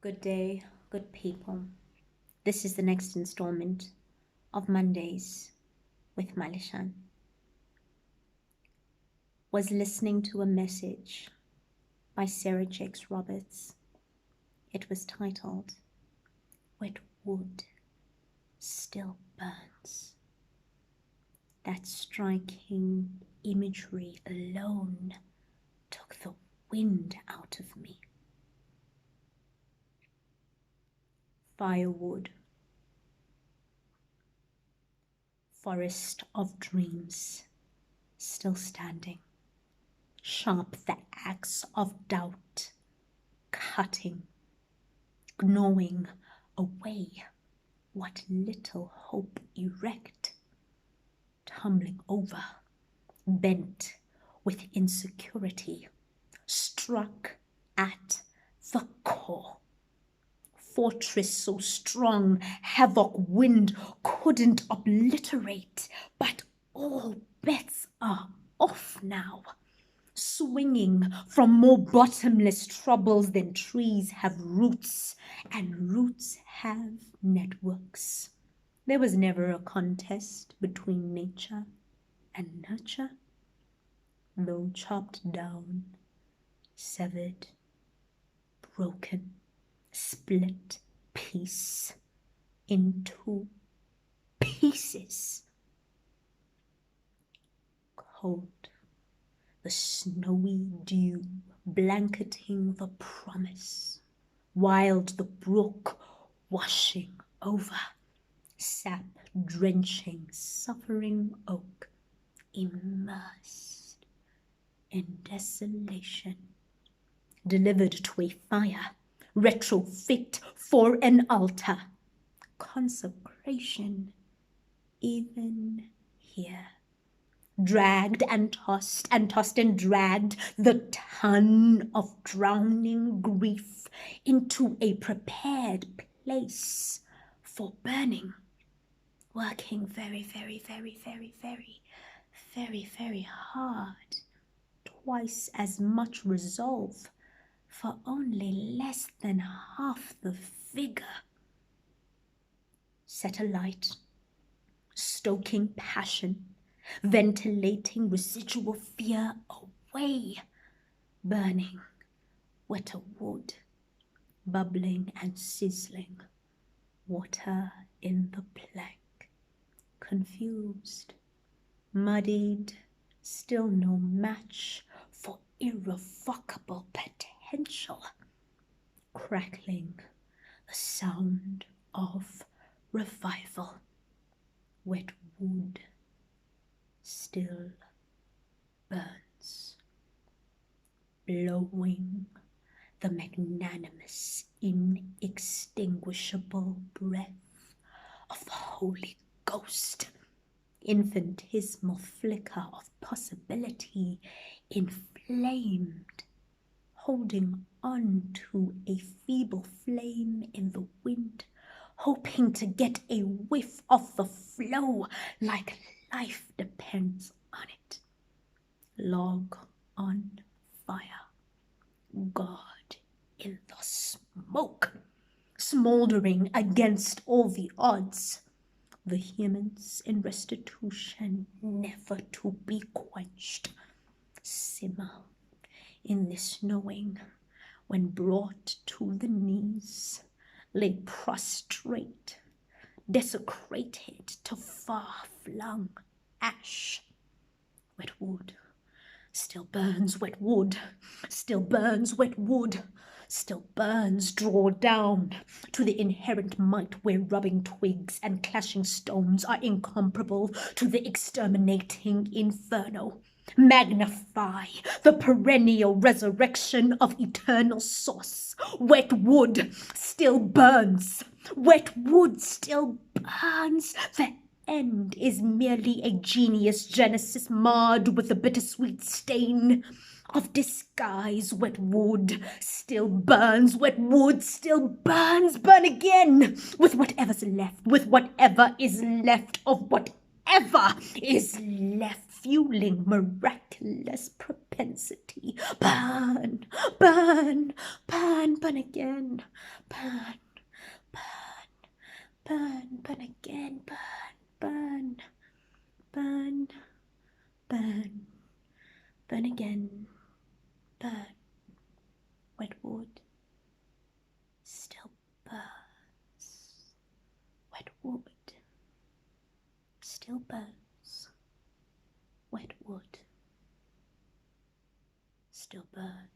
Good day, good people. This is the next installment of Mondays with Maleshane. Was listening to a message by Sarah Jakes Roberts. It was titled, Wet Wood Still Burns. That striking imagery alone took the wind out of me. Firewood, forest of dreams, still standing, sharp the axe of doubt, cutting, gnawing away what little hope erect, tumbling over, bent with insecurity, struck at the core. Fortress so strong, havoc wind couldn't obliterate, but all bets are off now. Swinging from more bottomless troubles than trees have roots, and roots have networks. There was never a contest between nature and nurture, though chopped down, severed, broken, split piece into pieces. Cold, the snowy dew blanketing the promise, wild the brook washing over, sap drenching suffering oak, immersed in desolation, delivered to a fire, retrofit for an altar, consecration even here. Dragged and tossed and dragged the ton of drowning grief into a prepared place for burning, working very, very, very, very, very, very, very hard, twice as much resolve for only less than half the figure. Set alight, stoking passion, ventilating residual fear away, burning wetter wood, bubbling and sizzling, water in the plank, confused, muddied, still no match for irrevocable potential, crackling the sound of revival. Wet wood still burns, blowing the magnanimous, inextinguishable breath of the Holy Ghost, infinitesimal flicker of possibility inflamed, holding on to a feeble flame in the wind, hoping to get a whiff of the flow like life depends on it. Log on fire, God in the smoke, smoldering against all the odds, vehemence in restitution never to be quenched. Simmer in this knowing, when brought to the knees, lay prostrate, desecrated to far-flung ash. Wet wood still burns, wet wood still burns, wet wood still burns. Draw down to the inherent might where rubbing twigs and clashing stones are incomparable to the exterminating inferno. Magnify the perennial resurrection of eternal source. Wet wood still burns. Wet wood still burns. The end is merely a genius genesis marred with the bittersweet stain of disguise. Wet wood still burns. Wet wood still burns. Burn again with whatever's left, with whatever is left of whatever ever is left, fueling miraculous propensity. Burn, burn, burn, burn again. Burn, burn, burn, burn again. Burn, burn, burn, burn, burn again. Burn. Wet wood still burns. Wet wood still burns. Wet wood still burns.